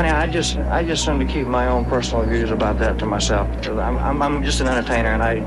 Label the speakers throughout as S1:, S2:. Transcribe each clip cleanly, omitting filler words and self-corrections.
S1: honey, I just seem to keep my own personal views about that to myself. Because I'm just an entertainer, and I'd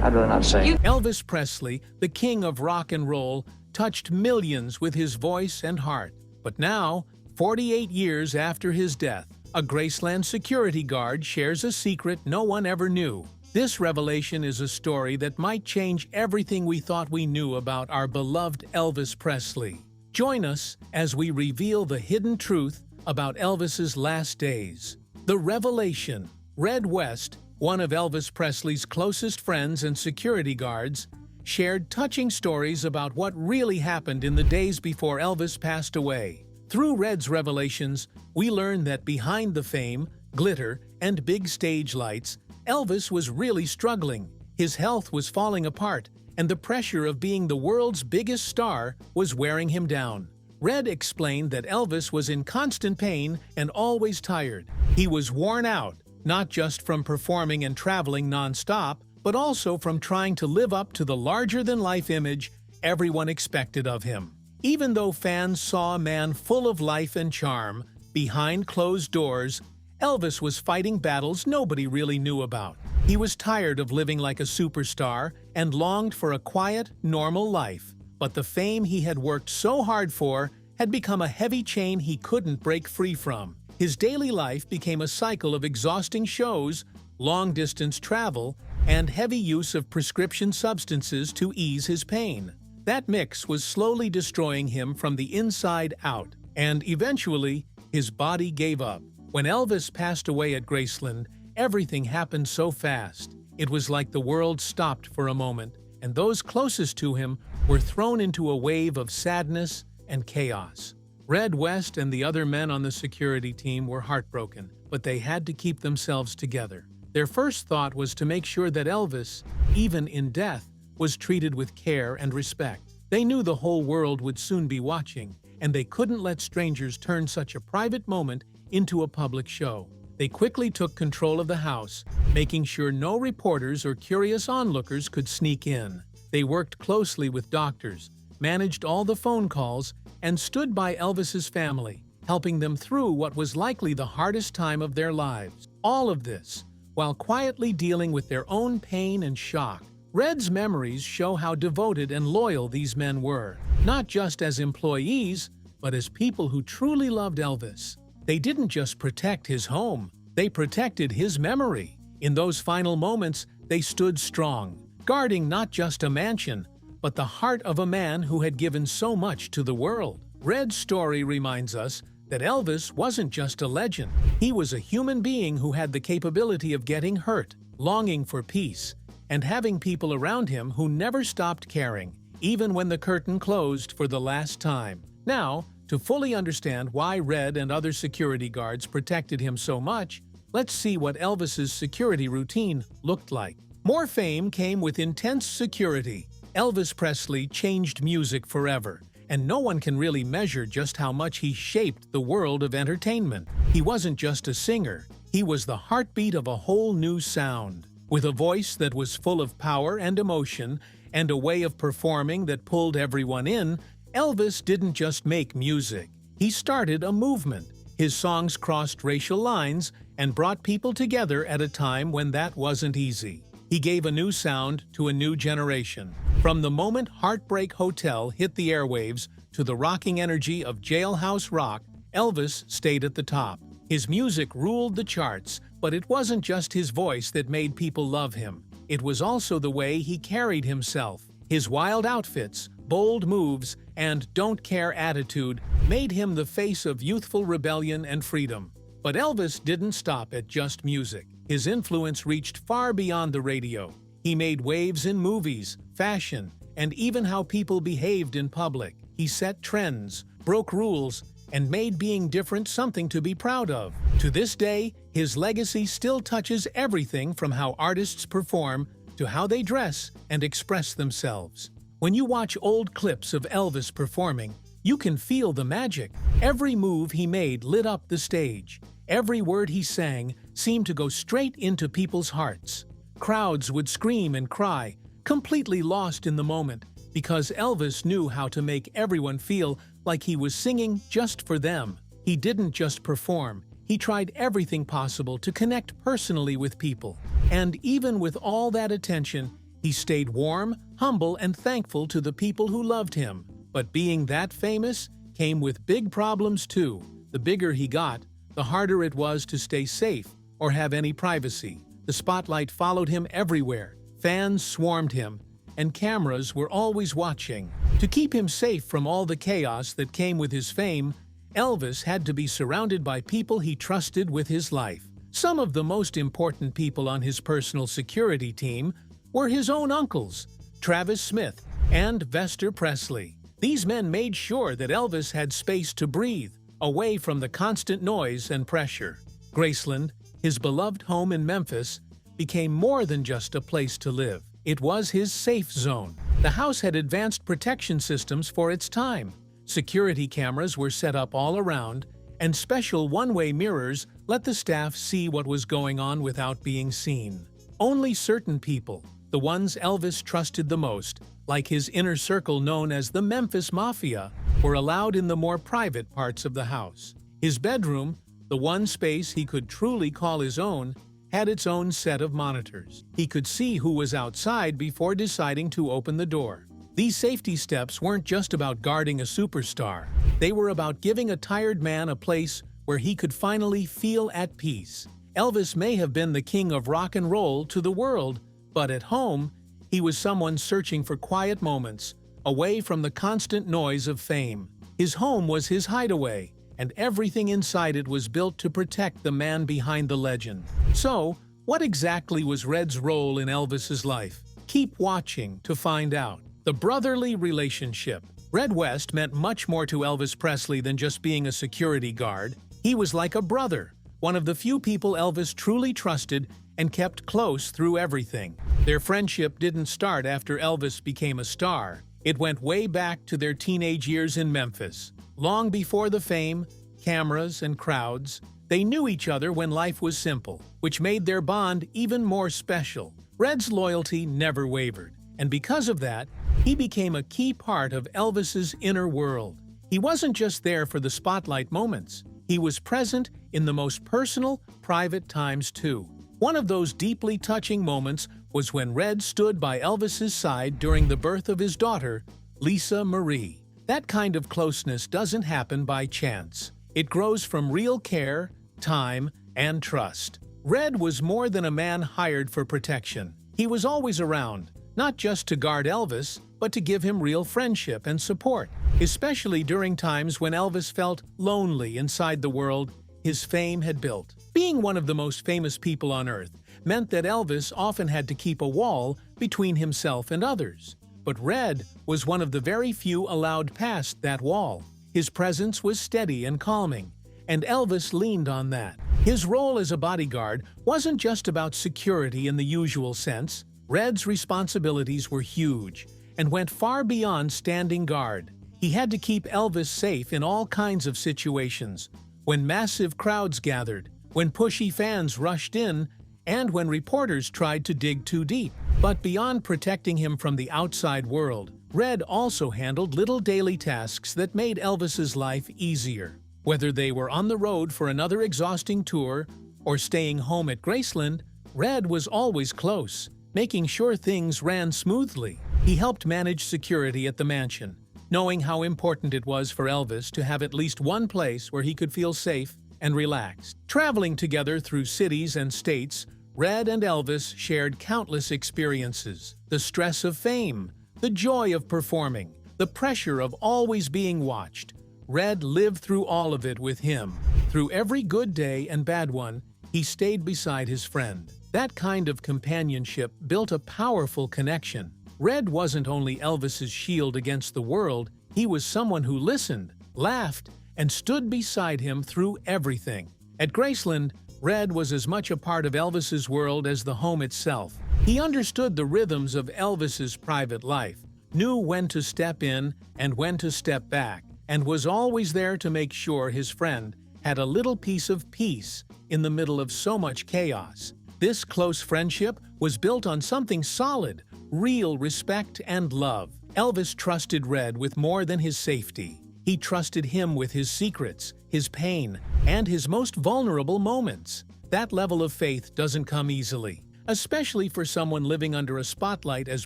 S1: rather not say.
S2: Elvis Presley, the king of rock and roll, touched millions with his voice and heart. But now, 48 years after his death, a Graceland security guard shares a secret no one ever knew. This revelation is a story that might change everything we thought we knew about our beloved Elvis Presley. Join us as we reveal the hidden truth about Elvis's last days. The revelation. Red West, one of Elvis Presley's closest friends and security guards, shared touching stories about what really happened in the days before Elvis passed away. Through Red's revelations, we learn that behind the fame, glitter, and big stage lights, Elvis was really struggling. His health was falling apart, and the pressure of being the world's biggest star was wearing him down. Red explained that Elvis was in constant pain and always tired. He was worn out, not just from performing and traveling non-stop, but also from trying to live up to the larger-than-life image everyone expected of him. Even though fans saw a man full of life and charm, behind closed doors, Elvis was fighting battles nobody really knew about. He was tired of living like a superstar and longed for a quiet, normal life. But the fame he had worked so hard for had become a heavy chain he couldn't break free from. His daily life became a cycle of exhausting shows, long-distance travel, and heavy use of prescription substances to ease his pain. That mix was slowly destroying him from the inside out, and eventually, his body gave up. When Elvis passed away at Graceland, everything happened so fast. It was like the world stopped for a moment, and those closest to him were thrown into a wave of sadness and chaos. Red West and the other men on the security team were heartbroken, but they had to keep themselves together. Their first thought was to make sure that Elvis, even in death, was treated with care and respect. They knew the whole world would soon be watching, and they couldn't let strangers turn such a private moment into a public show. They quickly took control of the house, making sure no reporters or curious onlookers could sneak in. They worked closely with doctors, managed all the phone calls, and stood by Elvis's family, helping them through what was likely the hardest time of their lives. All of this, while quietly dealing with their own pain and shock. Red's memories show how devoted and loyal these men were, not just as employees, but as people who truly loved Elvis. They didn't just protect his home, they protected his memory. In those final moments, they stood strong, guarding not just a mansion, but the heart of a man who had given so much to the world. Red's story reminds us that Elvis wasn't just a legend. He was a human being who had the capability of getting hurt, longing for peace, and having people around him who never stopped caring, even when the curtain closed for the last time. Now, to fully understand why Red and other security guards protected him so much, let's see what Elvis's security routine looked like. More fame came with intense security. Elvis Presley changed music forever, and no one can really measure just how much he shaped the world of entertainment. He wasn't just a singer, he was the heartbeat of a whole new sound. With a voice that was full of power and emotion, and a way of performing that pulled everyone in, Elvis didn't just make music. He started a movement. His songs crossed racial lines and brought people together at a time when that wasn't easy. He gave a new sound to a new generation. From the moment Heartbreak Hotel hit the airwaves to the rocking energy of Jailhouse Rock, Elvis stayed at the top. His music ruled the charts, but it wasn't just his voice that made people love him. It was also the way he carried himself. His wild outfits, bold moves, and don't-care attitude made him the face of youthful rebellion and freedom. But Elvis didn't stop at just music. His influence reached far beyond the radio. He made waves in movies, fashion, and even how people behaved in public. He set trends, broke rules, and made being different something to be proud of. To this day, his legacy still touches everything from how artists perform to how they dress and express themselves. When you watch old clips of Elvis performing, you can feel the magic. Every move he made lit up the stage. Every word he sang seemed to go straight into people's hearts. Crowds would scream and cry, completely lost in the moment, because Elvis knew how to make everyone feel like he was singing just for them. He didn't just perform, he tried everything possible to connect personally with people. And even with all that attention, he stayed warm, humble, and thankful to the people who loved him. But being that famous came with big problems too. The bigger he got, the harder it was to stay safe or have any privacy. The spotlight followed him everywhere. Fans swarmed him, and cameras were always watching. To keep him safe from all the chaos that came with his fame, Elvis had to be surrounded by people he trusted with his life. Some of the most important people on his personal security team were his own uncles, Travis Smith and Elvis Presley. These men made sure that Elvis had space to breathe, away from the constant noise and pressure. Graceland, his beloved home in Memphis, became more than just a place to live. It was his safe zone. The house had advanced protection systems for its time. Security cameras were set up all around, and special one-way mirrors let the staff see what was going on without being seen. Only certain people, the ones Elvis trusted the most, like his inner circle known as the Memphis Mafia, were allowed in the more private parts of the house. His bedroom, the one space he could truly call his own, had its own set of monitors. He could see who was outside before deciding to open the door. These safety steps weren't just about guarding a superstar. They were about giving a tired man a place where he could finally feel at peace. Elvis may have been the king of rock and roll to the world, but at home, he was someone searching for quiet moments, away from the constant noise of fame. His home was his hideaway, and everything inside it was built to protect the man behind the legend. So, what exactly was Red's role in Elvis's life? Keep watching to find out. The brotherly relationship. Red West meant much more to Elvis Presley than just being a security guard. He was like a brother, one of the few people Elvis truly trusted and kept close through everything. Their friendship didn't start after Elvis became a star. It went way back to their teenage years in Memphis. Long before the fame, cameras, and crowds, they knew each other when life was simple, which made their bond even more special. Red's loyalty never wavered, and because of that, he became a key part of Elvis's inner world. He wasn't just there for the spotlight moments. He was present in the most personal, private times too. One of those deeply touching moments was when Red stood by Elvis's side during the birth of his daughter, Lisa Marie. That kind of closeness doesn't happen by chance. It grows from real care, time, and trust. Red was more than a man hired for protection. He was always around, not just to guard Elvis, but to give him real friendship and support, especially during times when Elvis felt lonely inside the world his fame had built. Being one of the most famous people on earth meant that Elvis often had to keep a wall between himself and others. But Red was one of the very few allowed past that wall. His presence was steady and calming, and Elvis leaned on that. His role as a bodyguard wasn't just about security in the usual sense. Red's responsibilities were huge and went far beyond standing guard. He had to keep Elvis safe in all kinds of situations, when massive crowds gathered, when pushy fans rushed in, and when reporters tried to dig too deep. But beyond protecting him from the outside world, Red also handled little daily tasks that made Elvis's life easier. Whether they were on the road for another exhausting tour or staying home at Graceland, Red was always close, making sure things ran smoothly. He helped manage security at the mansion, knowing how important it was for Elvis to have at least one place where he could feel safe and relaxed. Traveling together through cities and states, Red and Elvis shared countless experiences. The stress of fame, the joy of performing, the pressure of always being watched. Red lived through all of it with him. Through every good day and bad one, he stayed beside his friend. That kind of companionship built a powerful connection. Red wasn't only Elvis's shield against the world, he was someone who listened, laughed, and stood beside him through everything. At Graceland, Red was as much a part of Elvis's world as the home itself. He understood the rhythms of Elvis's private life, knew when to step in and when to step back, and was always there to make sure his friend had a little piece of peace in the middle of so much chaos. This close friendship was built on something solid, real respect and love. Elvis trusted Red with more than his safety. He trusted him with his secrets, his pain, and his most vulnerable moments. That level of faith doesn't come easily, especially for someone living under a spotlight as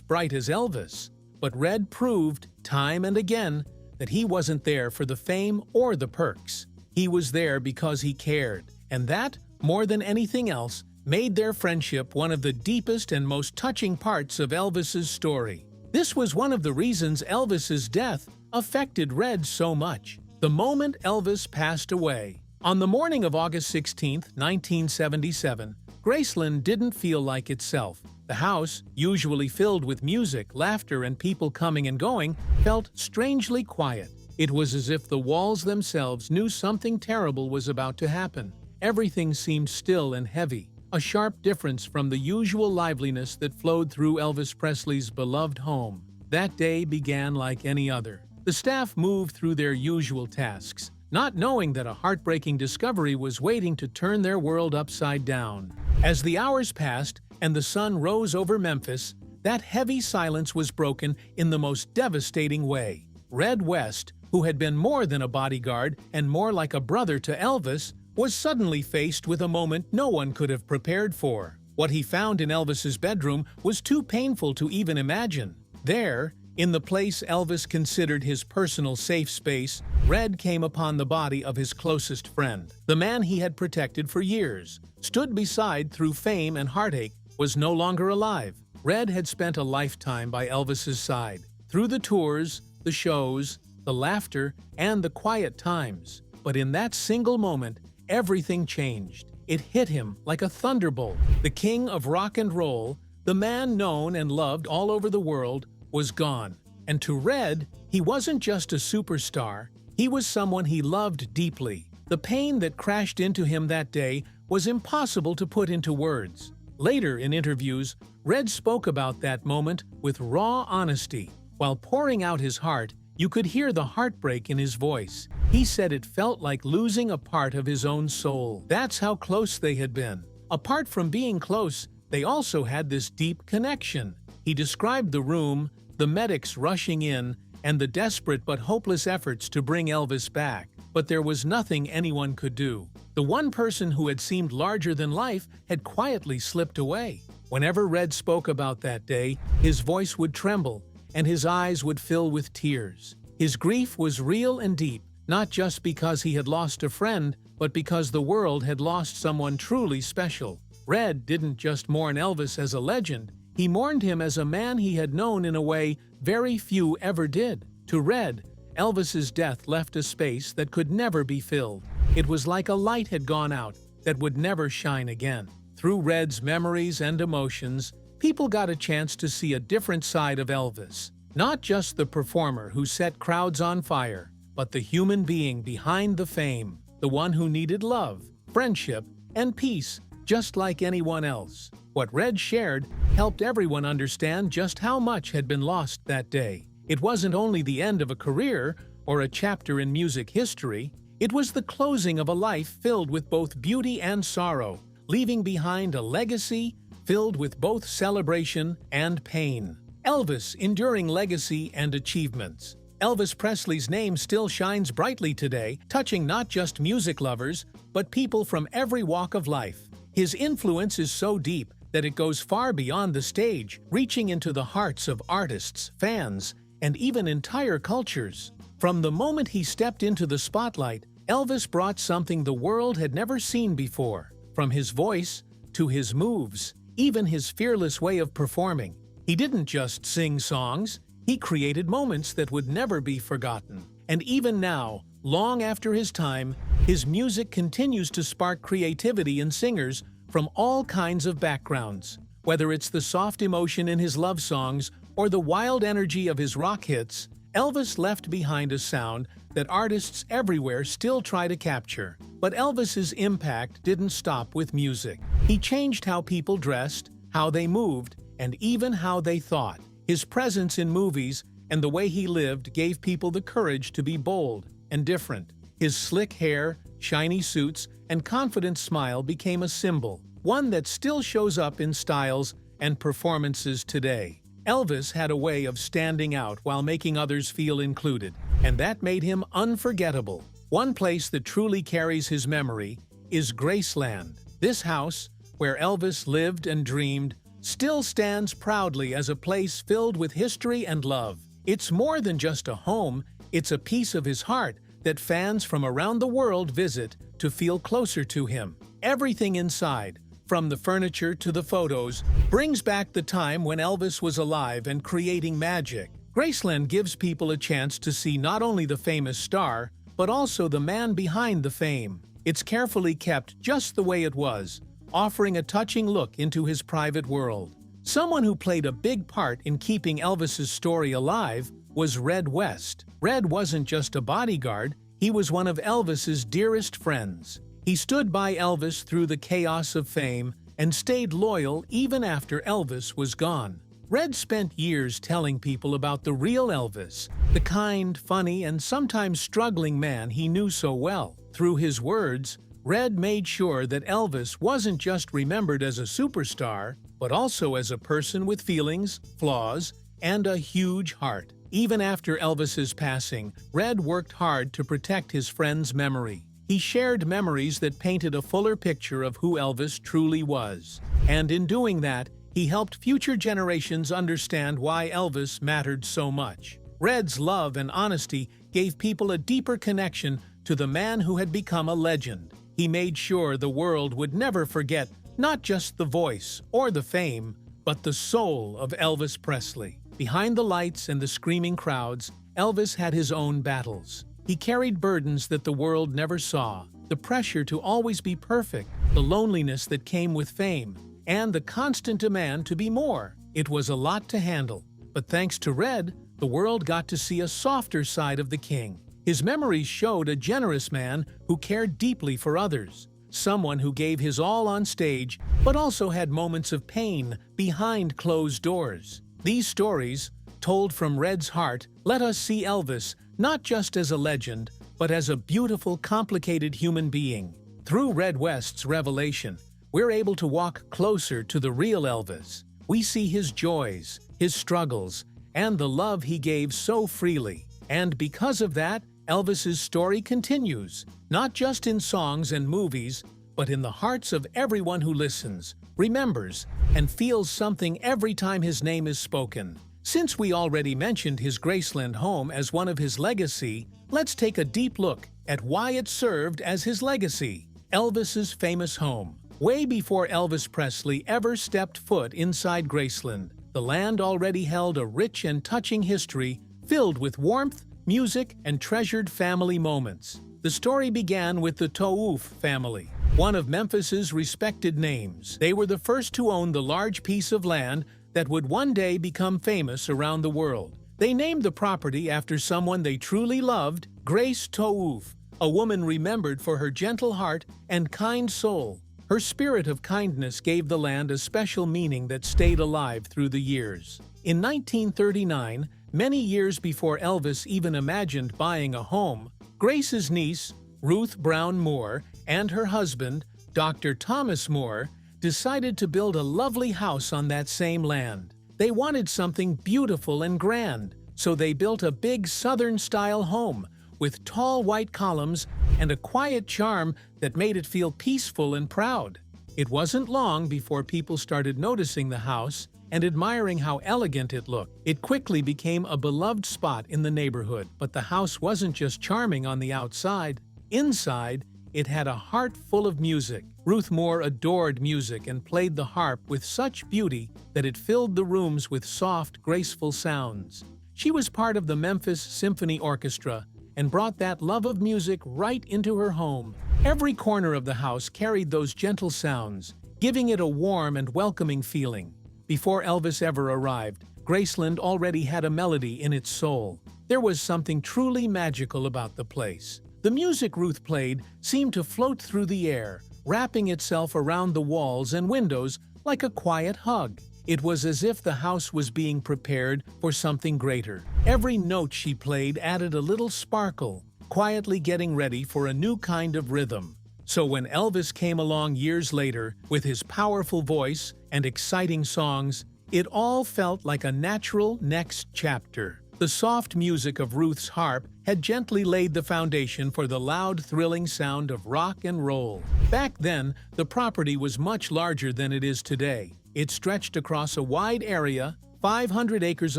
S2: bright as Elvis. But Red proved, time and again, that he wasn't there for the fame or the perks. He was there because he cared, and that, more than anything else, made their friendship one of the deepest and most touching parts of Elvis's story. This was one of the reasons Elvis's death affected Red so much. The moment Elvis passed away, on the morning of August 16, 1977, Graceland didn't feel like itself. The house, usually filled with music, laughter, and people coming and going, felt strangely quiet. It was as if the walls themselves knew something terrible was about to happen. Everything seemed still and heavy, a sharp difference from the usual liveliness that flowed through Elvis Presley's beloved home. That day began like any other. The staff moved through their usual tasks, not knowing that a heartbreaking discovery was waiting to turn their world upside down. As the hours passed and the sun rose over Memphis, that heavy silence was broken in the most devastating way. Red West, who had been more than a bodyguard and more like a brother to Elvis, was suddenly faced with a moment no one could have prepared for. What he found in Elvis's bedroom was too painful to even imagine. There, in the place Elvis considered his personal safe space, Red came upon the body of his closest friend. The man he had protected for years, stood beside through fame and heartache, was no longer alive. Red had spent a lifetime by Elvis's side, through the tours, the shows, the laughter, and the quiet times. But in that single moment, everything changed. It hit him like a thunderbolt. The king of rock and roll, the man known and loved all over the world, was gone. And to Red, he wasn't just a superstar, he was someone he loved deeply. The pain that crashed into him that day was impossible to put into words. Later in interviews, Red spoke about that moment with raw honesty. While pouring out his heart, you could hear the heartbreak in his voice. He said it felt like losing a part of his own soul. That's how close they had been. Apart from being close, they also had this deep connection. He described the room, the medics rushing in, and the desperate but hopeless efforts to bring Elvis back. But there was nothing anyone could do. The one person who had seemed larger than life had quietly slipped away. Whenever Red spoke about that day, his voice would tremble, and his eyes would fill with tears. His grief was real and deep, not just because he had lost a friend, but because the world had lost someone truly special. Red didn't just mourn Elvis as a legend, he mourned him as a man he had known in a way very few ever did. To Red, Elvis's death left a space that could never be filled. It was like a light had gone out that would never shine again. Through Red's memories and emotions, people got a chance to see a different side of Elvis. Not just the performer who set crowds on fire, but the human being behind the fame, the one who needed love, friendship, and peace, just like anyone else. What Red shared helped everyone understand just how much had been lost that day. It wasn't only the end of a career or a chapter in music history, it was the closing of a life filled with both beauty and sorrow, leaving behind a legacy filled with both celebration and pain. Elvis' enduring legacy and achievements. Elvis Presley's name still shines brightly today, touching not just music lovers, but people from every walk of life. His influence is so deep that it goes far beyond the stage, reaching into the hearts of artists, fans, and even entire cultures. From the moment he stepped into the spotlight, Elvis brought something the world had never seen before. From his voice to his moves, even his fearless way of performing. He didn't just sing songs, he created moments that would never be forgotten. And even now, long after his time, his music continues to spark creativity in singers from all kinds of backgrounds. Whether it's the soft emotion in his love songs or the wild energy of his rock hits, Elvis left behind a sound that artists everywhere still try to capture. But Elvis's impact didn't stop with music. He changed how people dressed, how they moved, and even how they thought. His presence in movies and the way he lived gave people the courage to be bold and different. His slick hair, shiny suits, and confident smile became a symbol, one that still shows up in styles and performances today. Elvis had a way of standing out while making others feel included. and that made him unforgettable. One place that truly carries his memory is Graceland. This house, where Elvis lived and dreamed, still stands proudly as a place filled with history and love. It's more than just a home, it's a piece of his heart that fans from around the world visit to feel closer to him. Everything inside, from the furniture to the photos, brings back the time when Elvis was alive and creating magic. Graceland gives people a chance to see not only the famous star, but also the man behind the fame. It's carefully kept just the way it was, offering a touching look into his private world. Someone who played a big part in keeping Elvis's story alive was Red West. Red wasn't just a bodyguard, he was one of Elvis's dearest friends. He stood by Elvis through the chaos of fame and stayed loyal even after Elvis was gone. Red spent years telling people about the real Elvis, the kind, funny, and sometimes struggling man he knew so well. Through his words, Red made sure that Elvis wasn't just remembered as a superstar, but also as a person with feelings, flaws, and a huge heart. Even after Elvis's passing, Red worked hard to protect his friend's memory. He shared memories that painted a fuller picture of who Elvis truly was. And in doing that, he helped future generations understand why Elvis mattered so much. Red's love and honesty gave people a deeper connection to the man who had become a legend. He made sure the world would never forget not just the voice or the fame, but the soul of Elvis Presley. Behind the lights and the screaming crowds, Elvis had his own battles. He carried burdens that the world never saw, the pressure to always be perfect, the loneliness that came with fame, and the constant demand to be more. It was a lot to handle, but thanks to Red, the world got to see a softer side of the king. His memories showed a generous man who cared deeply for others, someone who gave his all on stage but also had moments of pain behind closed doors. These stories, told from Red's heart, let us see Elvis not just as a legend, but as a beautiful, complicated human being. Through Red West's revelation, we're able to walk closer to the real Elvis. We see his joys, his struggles, and the love he gave so freely. And because of that, Elvis's story continues, not just in songs and movies, but in the hearts of everyone who listens, remembers, and feels something every time his name is spoken. Since we already mentioned his Graceland home as one of his legacy, let's take a deep look at why it served as his legacy. Elvis's famous home. Way before Elvis Presley ever stepped foot inside Graceland, the land already held a rich and touching history filled with warmth, music, and treasured family moments. The story began with the Touf family, one of Memphis's respected names. They were the first to own the large piece of land that would one day become famous around the world. They named the property after someone they truly loved, Grace Touf, a woman remembered for her gentle heart and kind soul. Her spirit of kindness gave the land a special meaning that stayed alive through the years. In 1939, many years before Elvis even imagined buying a home, Grace's niece, Ruth Brown Moore, and her husband, Dr. Thomas Moore, decided to build a lovely house on that same land. They wanted something beautiful and grand, so they built a big Southern-style home with tall white columns and a quiet charm that made it feel peaceful and proud. It wasn't long before people started noticing the house and admiring how elegant it looked. It quickly became a beloved spot in the neighborhood, but the house wasn't just charming on the outside. Inside, it had a heart full of music. Ruth Moore adored music and played the harp with such beauty that it filled the rooms with soft, graceful sounds. She was part of the Memphis Symphony Orchestra and brought that love of music right into her home. Every corner of the house carried those gentle sounds, giving it a warm and welcoming feeling. Before Elvis ever arrived, Graceland already had a melody in its soul. There was something truly magical about the place. The music Ruth played seemed to float through the air, wrapping itself around the walls and windows like a quiet hug. It was as if the house was being prepared for something greater. Every note she played added a little sparkle, quietly getting ready for a new kind of rhythm. So when Elvis came along years later with his powerful voice and exciting songs, it all felt like a natural next chapter. The soft music of Ruth's harp had gently laid the foundation for the loud, thrilling sound of rock and roll. Back then, the property was much larger than it is today. It stretched across a wide area, 500 acres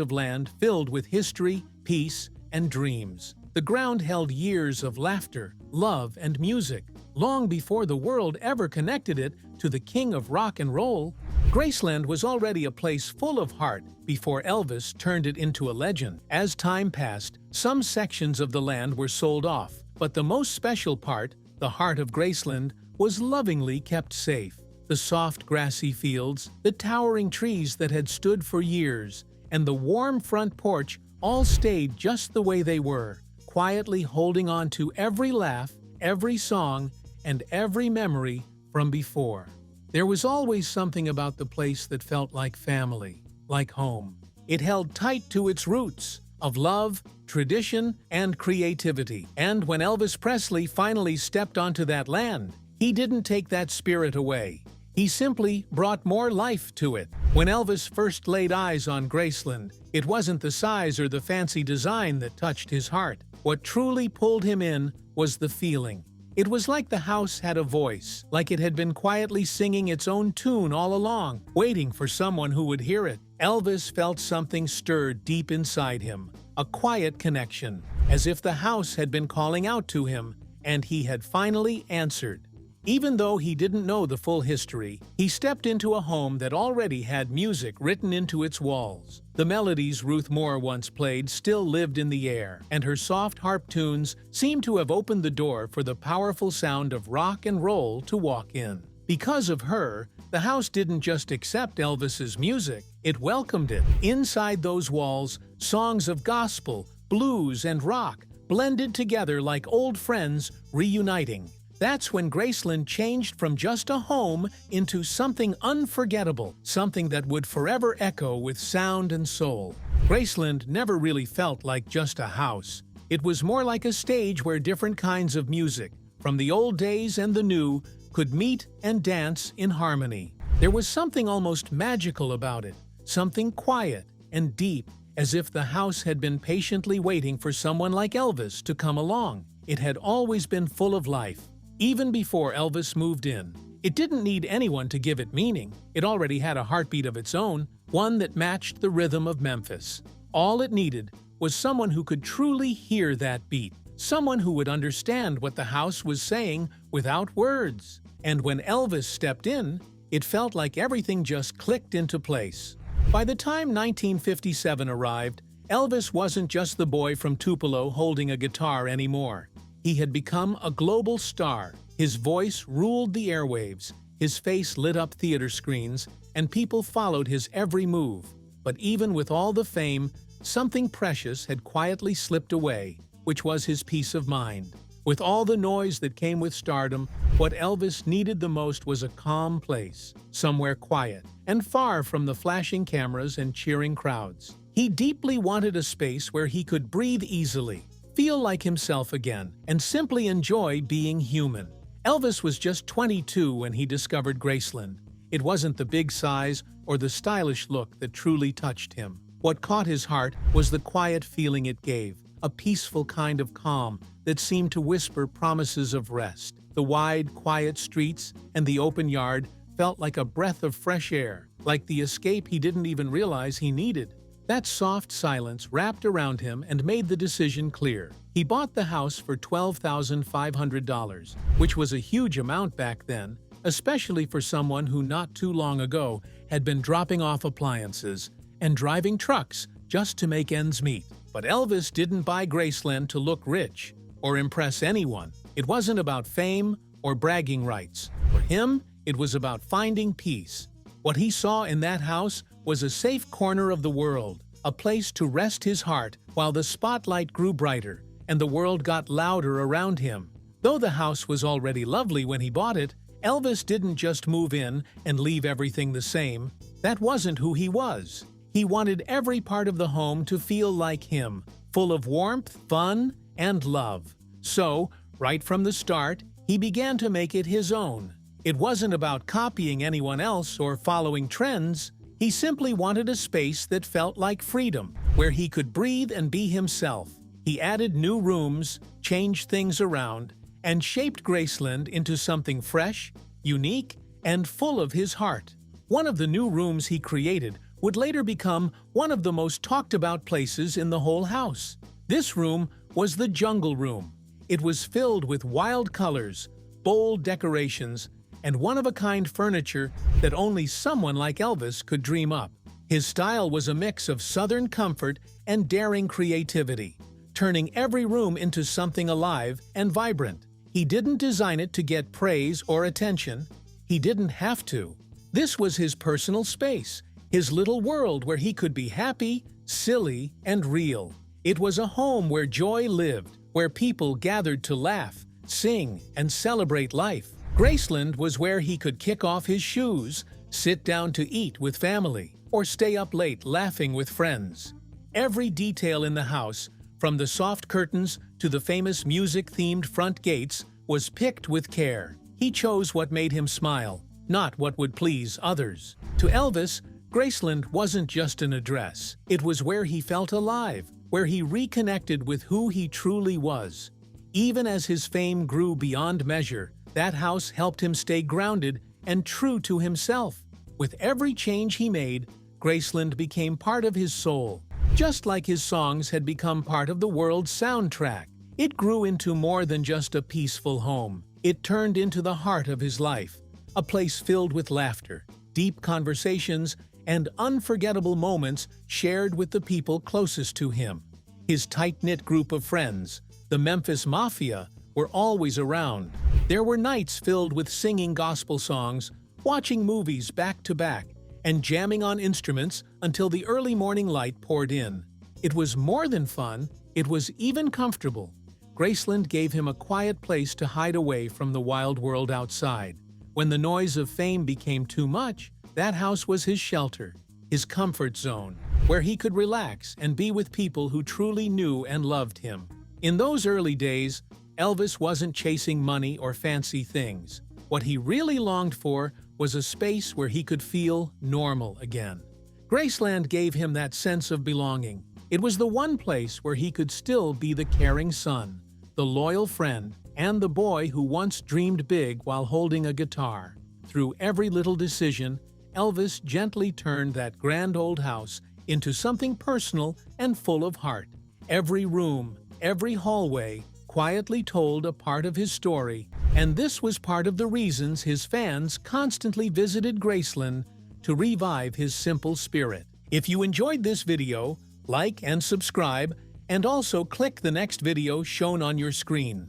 S2: of land filled with history, peace, and dreams. The ground held years of laughter, love, and music, long before the world ever connected it to the king of rock and roll. Graceland was already a place full of heart before Elvis turned it into a legend. As time passed, some sections of the land were sold off, but the most special part, the heart of Graceland, was lovingly kept safe. The soft grassy fields, the towering trees that had stood for years, and the warm front porch all stayed just the way they were, quietly holding on to every laugh, every song, and every memory from before. There was always something about the place that felt like family, like home. It held tight to its roots of love, tradition, and creativity. And when Elvis Presley finally stepped onto that land, he didn't take that spirit away. He simply brought more life to it. When Elvis first laid eyes on Graceland, it wasn't the size or the fancy design that touched his heart. What truly pulled him in was the feeling. It was like the house had a voice, like it had been quietly singing its own tune all along, waiting for someone who would hear it. Elvis felt something stir deep inside him, a quiet connection, as if the house had been calling out to him, and he had finally answered. Even though he didn't know the full history, he stepped into a home that already had music written into its walls. The melodies Ruth Moore once played still lived in the air, and her soft harp tunes seemed to have opened the door for the powerful sound of rock and roll to walk in. Because of her, the house didn't just accept Elvis's music, it welcomed it. Inside those walls, songs of gospel, blues, and rock blended together like old friends reuniting. That's when Graceland changed from just a home into something unforgettable, something that would forever echo with sound and soul. Graceland never really felt like just a house. It was more like a stage where different kinds of music, from the old days and the new, could meet and dance in harmony. There was something almost magical about it, something quiet and deep, as if the house had been patiently waiting for someone like Elvis to come along. It had always been full of life. Even before Elvis moved in, it didn't need anyone to give it meaning. It already had a heartbeat of its own, one that matched the rhythm of Memphis. All it needed was someone who could truly hear that beat, someone who would understand what the house was saying without words. And when Elvis stepped in, it felt like everything just clicked into place. By the time 1957 arrived, Elvis wasn't just the boy from Tupelo holding a guitar anymore. He had become a global star. His voice ruled the airwaves, his face lit up theater screens, and people followed his every move. But even with all the fame, something precious had quietly slipped away, which was his peace of mind. With all the noise that came with stardom, what Elvis needed the most was a calm place, somewhere quiet, and far from the flashing cameras and cheering crowds. He deeply wanted a space where he could breathe easily, feel like himself again, and simply enjoy being human. Elvis was just 22 when he discovered Graceland. It wasn't the big size or the stylish look that truly touched him. What caught his heart was the quiet feeling it gave, a peaceful kind of calm that seemed to whisper promises of rest. The wide, quiet streets and the open yard felt like a breath of fresh air, like the escape he didn't even realize he needed. That soft silence wrapped around him and made the decision clear. He bought the house for $12,500, which was a huge amount back then, especially for someone who not too long ago had been dropping off appliances and driving trucks just to make ends meet. But Elvis didn't buy Graceland to look rich or impress anyone. It wasn't about fame or bragging rights. For him, it was about finding peace. What he saw in that house was a safe corner of the world, a place to rest his heart while the spotlight grew brighter and the world got louder around him. Though the house was already lovely when he bought it, Elvis didn't just move in and leave everything the same. That wasn't who he was. He wanted every part of the home to feel like him, full of warmth, fun, and love. So, right from the start, he began to make it his own. It wasn't about copying anyone else or following trends. He simply wanted a space that felt like freedom, where he could breathe and be himself. He added new rooms, changed things around, and shaped Graceland into something fresh, unique, and full of his heart. One of the new rooms he created would later become one of the most talked about places in the whole house. This room was the Jungle Room. It was filled with wild colors, bold decorations, and one-of-a-kind furniture that only someone like Elvis could dream up. His style was a mix of Southern comfort and daring creativity, turning every room into something alive and vibrant. He didn't design it to get praise or attention. He didn't have to. This was his personal space, his little world where he could be happy, silly, and real. It was a home where joy lived, where people gathered to laugh, sing, and celebrate life. Graceland was where he could kick off his shoes, sit down to eat with family, or stay up late laughing with friends. Every detail in the house, from the soft curtains to the famous music-themed front gates, was picked with care. He chose what made him smile, not what would please others. To Elvis, Graceland wasn't just an address. It was where he felt alive, where he reconnected with who he truly was. Even as his fame grew beyond measure, that house helped him stay grounded and true to himself. With every change he made, Graceland became part of his soul. Just like his songs had become part of the world's soundtrack, it grew into more than just a peaceful home. It turned into the heart of his life, a place filled with laughter, deep conversations, and unforgettable moments shared with the people closest to him. His tight-knit group of friends, the Memphis Mafia, were always around. There were nights filled with singing gospel songs, watching movies back to back, and jamming on instruments until the early morning light poured in. It was more than fun, it was even comfortable. Graceland gave him a quiet place to hide away from the wild world outside. When the noise of fame became too much, that house was his shelter, his comfort zone, where he could relax and be with people who truly knew and loved him. In those early days, Elvis wasn't chasing money or fancy things. What he really longed for was a space where he could feel normal again. Graceland gave him that sense of belonging. It was the one place where he could still be the caring son, the loyal friend, and the boy who once dreamed big while holding a guitar. Through every little decision, Elvis gently turned that grand old house into something personal and full of heart. Every room, every hallway, quietly told a part of his story, and this was part of the reasons his fans constantly visited Graceland to revive his simple spirit. If you enjoyed this video, like and subscribe, and also click the next video shown on your screen.